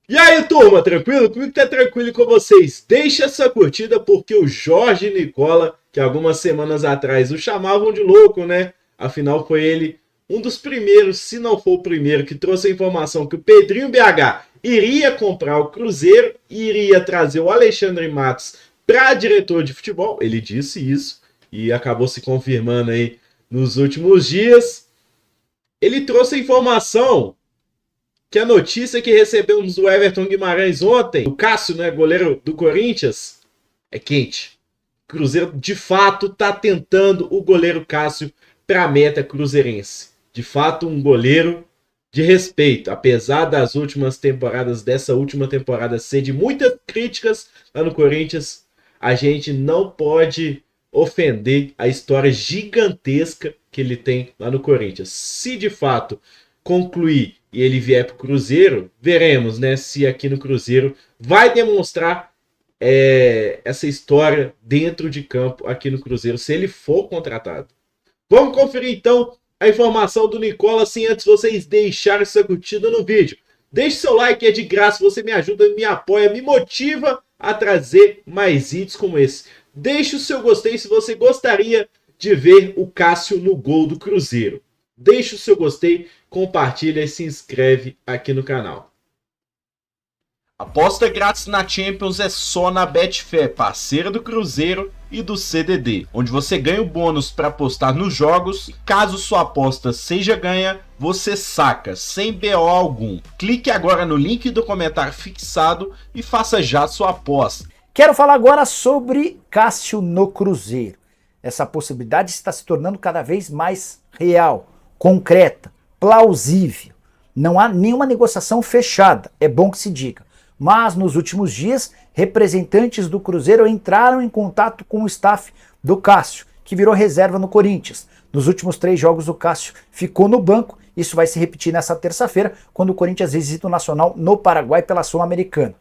E aí, turma, tranquilo? Comigo tá tranquilo com vocês. Deixa essa curtida porque o Jorge Nicola, que algumas semanas atrás o chamavam de louco, né? Afinal, foi ele um dos primeiros, se não for o primeiro, que trouxe a informação que o Pedrinho BH iria comprar o Cruzeiro e iria trazer o Alexandre Matos para diretor de futebol. Ele disse isso e acabou se confirmando aí nos últimos dias. Ele trouxe a informação que a notícia que recebemos do Everton Guimarães ontem, o Cássio, né, goleiro do Corinthians, é quente. O Cruzeiro, de fato, está tentando o goleiro Cássio para a meta cruzeirense. De fato, um goleiro de respeito. Apesar das últimas temporadas, dessa última temporada ser de muitas críticas lá no Corinthians, a gente não pode ofender a história gigantesca que ele tem lá no Corinthians. Se de fato concluir e ele vier para o Cruzeiro, veremos, né, se aqui no Cruzeiro vai demonstrar essa história dentro de campo aqui no Cruzeiro, se ele for contratado. Vamos conferir então a informação do Nicola, assim, antes de vocês deixarem essa curtida no vídeo. Deixe seu like, é de graça, você me ajuda, me apoia, me motiva a trazer mais vídeos como esse. Deixe o seu gostei se você gostaria de ver o Cássio no gol do Cruzeiro. Deixe o seu gostei, compartilha e se inscreve aqui no canal. Aposta grátis na Champions é só na Betfair, parceira do Cruzeiro e do CDD, onde você ganha o bônus para apostar nos jogos e caso sua aposta seja ganha, você saca sem BO algum. Clique agora no link do comentário fixado e faça já sua aposta. Quero falar agora sobre Cássio no Cruzeiro. Essa possibilidade está se tornando cada vez mais real, concreta, plausível. Não há nenhuma negociação fechada, é bom que se diga. Mas nos últimos dias, representantes do Cruzeiro entraram em contato com o staff do Cássio, que virou reserva no Corinthians. Nos últimos 3 jogos o Cássio ficou no banco, isso vai se repetir nessa terça-feira, quando o Corinthians visita o Nacional no Paraguai pela Sul-Americana.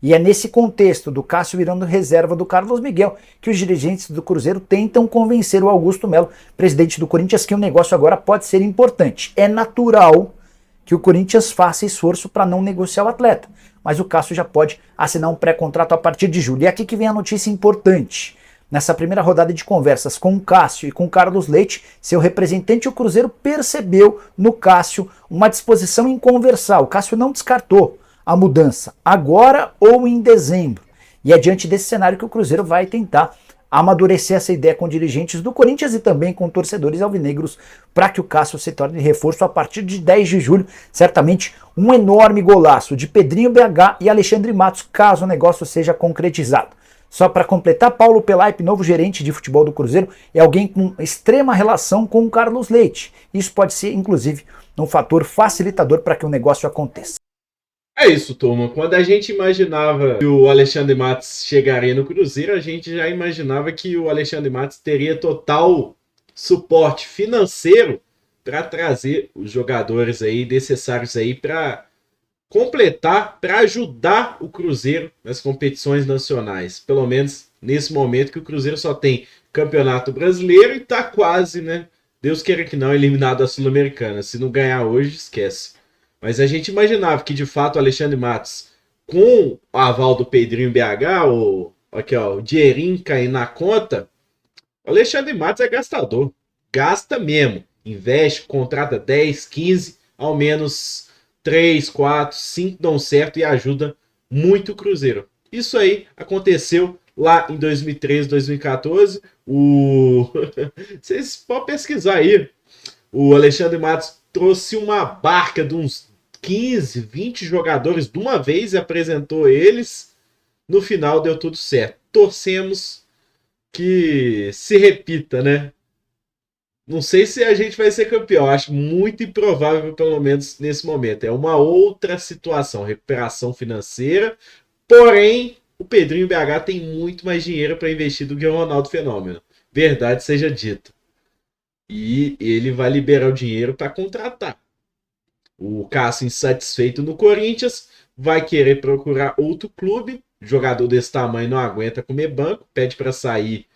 E é nesse contexto do Cássio virando reserva do Carlos Miguel que os dirigentes do Cruzeiro tentam convencer o Augusto Melo, presidente do Corinthians, que o negócio agora pode ser importante. É natural que o Corinthians faça esforço para não negociar o atleta, mas o Cássio já pode assinar um pré-contrato a partir de julho. E aqui que vem a notícia importante. Nessa primeira rodada de conversas com o Cássio e com o Carlos Leite, seu representante, o Cruzeiro percebeu no Cássio uma disposição em conversar. O Cássio não descartou a mudança agora ou em dezembro. E é diante desse cenário que o Cruzeiro vai tentar amadurecer essa ideia com dirigentes do Corinthians e também com torcedores alvinegros para que o Cássio se torne reforço a partir de 10 de julho. Certamente um enorme golaço de Pedrinho BH e Alexandre Matos, caso o negócio seja concretizado. Só para completar, Paulo Pelaipe, novo gerente de futebol do Cruzeiro, é alguém com extrema relação com o Carlos Leite. Isso pode ser, inclusive, um fator facilitador para que o negócio aconteça. É isso, turma. Quando a gente imaginava que o Alexandre Matos chegaria no Cruzeiro, a gente já imaginava que o Alexandre Matos teria total suporte financeiro para trazer os jogadores aí necessários aí para completar, para ajudar o Cruzeiro nas competições nacionais. Pelo menos nesse momento que o Cruzeiro só tem Campeonato Brasileiro e está quase, né? Deus queira que não, eliminado da Sul-Americana. Se não ganhar hoje, esquece. Mas a gente imaginava que, de fato, o Alexandre Matos, com o aval do Pedrinho BH, o dinheirinho caindo na conta, o Alexandre Matos é gastador. Gasta mesmo. Investe, contrata 10, 15, ao menos 3, 4, 5 dão certo e ajuda muito o Cruzeiro. Isso aí aconteceu lá em 2013, 2014. Vocês podem pesquisar aí. O Alexandre Matos trouxe uma barca de uns 15, 20 jogadores de uma vez e apresentou eles. No final deu tudo certo. Torcemos que se repita, né? Não sei se a gente vai ser campeão. Acho muito improvável, pelo menos nesse momento. É uma outra situação, recuperação financeira. Porém, o Pedrinho BH tem muito mais dinheiro para investir do que o Ronaldo Fenômeno. Verdade seja dita. E ele vai liberar o dinheiro para contratar. O Cássio, insatisfeito no Corinthians, vai querer procurar outro clube. Jogador desse tamanho não aguenta comer banco, pede para sair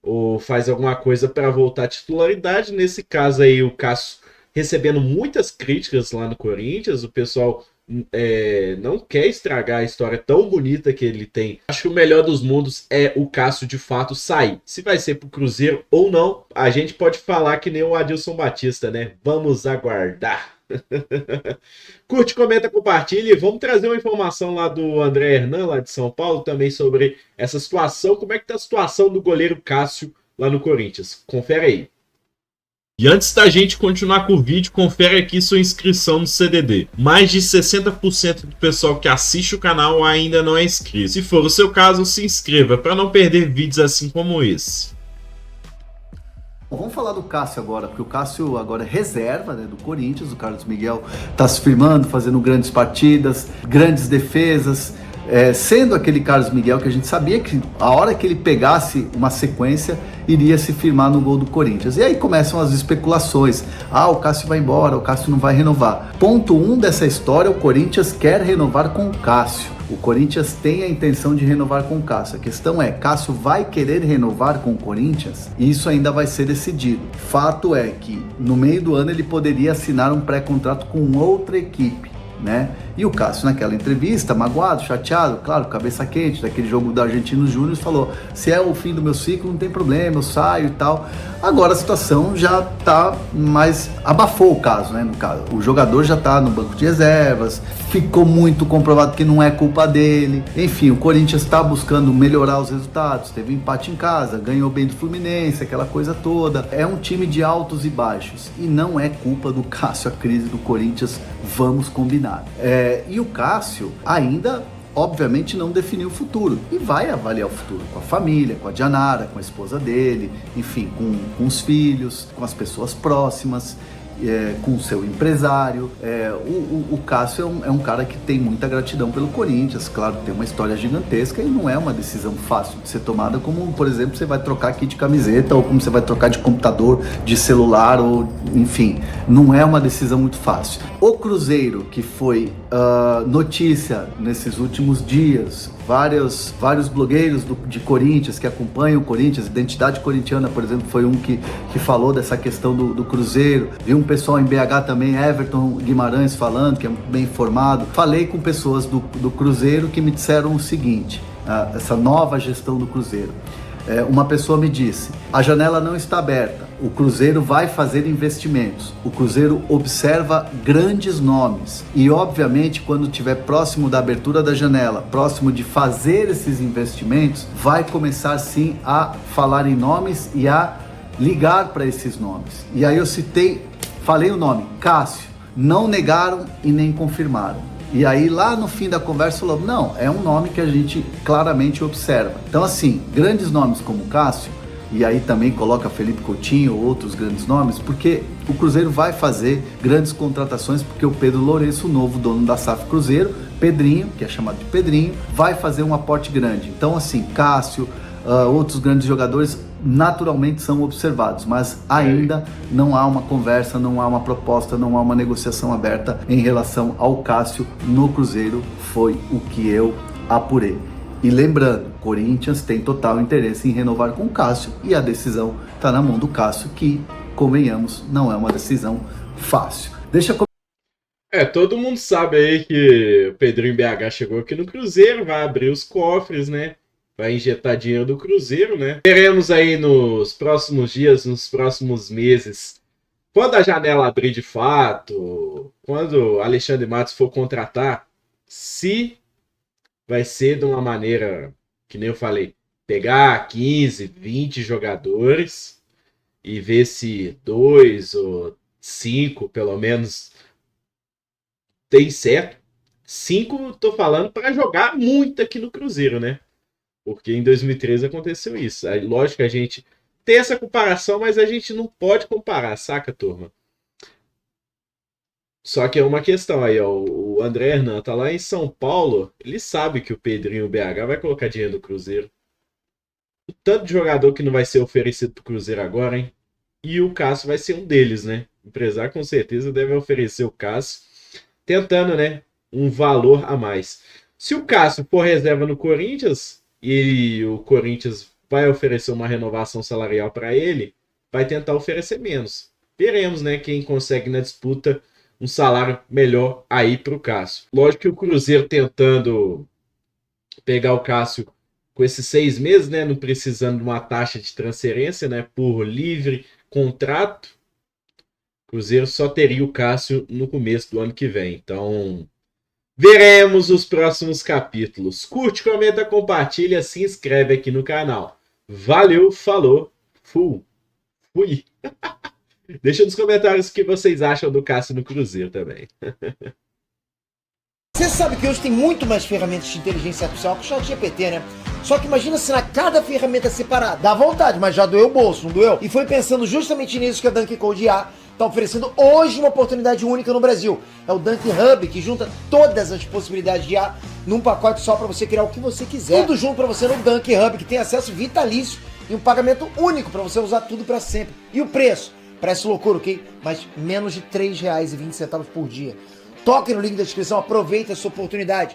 ou faz alguma coisa para voltar à titularidade. Nesse caso aí, o Cássio recebendo muitas críticas lá no Corinthians, o pessoal não quer estragar a história tão bonita que ele tem. Acho que o melhor dos mundos é o Cássio de fato sair. Se vai ser pro Cruzeiro ou não, a gente pode falar que nem o Adilson Batista, né? Vamos aguardar. Curte, comenta, compartilha e vamos trazer uma informação lá do André Hernan, lá de São Paulo, também sobre essa situação. Como é que tá a situação do goleiro Cássio lá no Corinthians? Confere aí. E antes da gente continuar com o vídeo, confere aqui sua inscrição no CDD. Mais de 60% do pessoal que assiste o canal ainda não é inscrito. Se for o seu caso, se inscreva para não perder vídeos assim como esse. Bom, vamos falar do Cássio agora, porque o Cássio agora é reserva, né, do Corinthians. O Carlos Miguel está se firmando, fazendo grandes partidas, grandes defesas. Sendo aquele Carlos Miguel que a gente sabia que a hora que ele pegasse uma sequência, iria se firmar no gol do Corinthians. E aí começam as especulações. O Cássio vai embora, o Cássio não vai renovar. Ponto 1 dessa história, o Corinthians quer renovar com o Cássio. O Corinthians tem a intenção de renovar com o Cássio. A questão é, Cássio vai querer renovar com o Corinthians? Isso ainda vai ser decidido. Fato é que no meio do ano ele poderia assinar um pré-contrato com outra equipe, né? E o Cássio, naquela entrevista, magoado, chateado, claro, cabeça quente, daquele jogo da Argentinos Júnior, falou: se é o fim do meu ciclo, não tem problema, eu saio e tal. Agora a situação já tá mais... abafou o caso, né? No caso, o jogador já tá no banco de reservas, ficou muito comprovado que não é culpa dele. Enfim, o Corinthians está buscando melhorar os resultados, teve um empate em casa, ganhou bem do Fluminense, aquela coisa toda. É um time de altos e baixos, e não é culpa do Cássio a crise do Corinthians, vamos combinar. E o Cássio ainda, obviamente, não definiu o futuro. E vai avaliar o futuro com a família, com a Dianara, com a esposa dele, enfim, com os filhos, com as pessoas próximas, com o seu empresário. O Cássio é um cara que tem muita gratidão pelo Corinthians, claro, tem uma história gigantesca e não é uma decisão fácil de ser tomada, como, por exemplo, você vai trocar aqui de camiseta, ou como você vai trocar de computador, de celular, ou enfim, não é uma decisão muito fácil. O Cruzeiro, que foi notícia nesses últimos dias, vários blogueiros de Corinthians que acompanham o Corinthians, Identidade Corintiana, por exemplo, foi um que falou dessa questão do Cruzeiro. Vi um pessoal em BH também, Everton Guimarães, falando, que é bem informado. Falei com pessoas do Cruzeiro que me disseram o seguinte, essa nova gestão do Cruzeiro. Uma pessoa me disse: a janela não está aberta, o Cruzeiro vai fazer investimentos, o Cruzeiro observa grandes nomes e, obviamente, quando estiver próximo da abertura da janela, próximo de fazer esses investimentos, vai começar sim a falar em nomes e a ligar para esses nomes. E aí eu falei o nome, Cássio, não negaram e nem confirmaram. E aí lá no fim da conversa falou: não, é um nome que a gente claramente observa. Então assim, grandes nomes como Cássio, e aí também coloca Felipe Coutinho, outros grandes nomes, porque o Cruzeiro vai fazer grandes contratações, porque o Pedro Lourenço, o novo dono da SAF Cruzeiro, Pedrinho, que é chamado de Pedrinho, vai fazer um aporte grande. Então assim, Cássio, outros grandes jogadores naturalmente são observados, mas ainda não há uma conversa, não há uma proposta, não há uma negociação aberta em relação ao Cássio no Cruzeiro, foi o que eu apurei. E lembrando, Corinthians tem total interesse em renovar com o Cássio e a decisão está na mão do Cássio, que, convenhamos, não é uma decisão fácil. Todo mundo sabe aí que o Pedrinho BH chegou aqui no Cruzeiro, vai abrir os cofres, né? Vai injetar dinheiro do Cruzeiro, né? Veremos aí nos próximos dias, nos próximos meses, quando a janela abrir de fato, quando Alexandre Matos for contratar, se vai ser de uma maneira, que nem eu falei, pegar 15, 20 jogadores e ver se 2 ou 5, pelo menos, tem certo. 5, tô falando, para jogar muito aqui no Cruzeiro, né? Porque em 2013 aconteceu isso. Aí, lógico que a gente tem essa comparação, mas a gente não pode comparar, saca, turma? Só que é uma questão aí, ó. O André Hernan tá lá em São Paulo, ele sabe que o Pedrinho BH vai colocar dinheiro no Cruzeiro. O tanto de jogador que não vai ser oferecido pro Cruzeiro agora, hein? E o Cássio vai ser um deles, né? O empresário com certeza deve oferecer o Cássio, tentando, né, um valor a mais. Se o Cássio for reserva no Corinthians e o Corinthians vai oferecer uma renovação salarial para ele, vai tentar oferecer menos. Veremos, né, quem consegue na disputa um salário melhor aí para o Cássio. Lógico que o Cruzeiro tentando pegar o Cássio com esses 6 meses, né, não precisando de uma taxa de transferência, né, por livre contrato, o Cruzeiro só teria o Cássio no começo do ano que vem. Então, veremos os próximos capítulos. Curte, comenta, compartilha, se inscreve aqui no canal. Valeu, falou, fui. Deixa nos comentários o que vocês acham do Cássio no Cruzeiro também. Você sabe que hoje tem muito mais ferramentas de inteligência artificial que o ChatGPT, né? Só que imagina se na cada ferramenta separada. Dá vontade, mas já doeu o bolso, não doeu? E foi pensando justamente nisso que a Dunk Code IA está oferecendo hoje uma oportunidade única no Brasil. É o Dunk Hub, que junta todas as possibilidades de IA num pacote só para você criar o que você quiser. Tudo junto para você no Dunk Hub, que tem acesso vitalício e um pagamento único para você usar tudo para sempre. E o preço? Parece loucura, ok? Mas menos de R$ 3,20 por dia. Toque no link da descrição, aproveita essa oportunidade.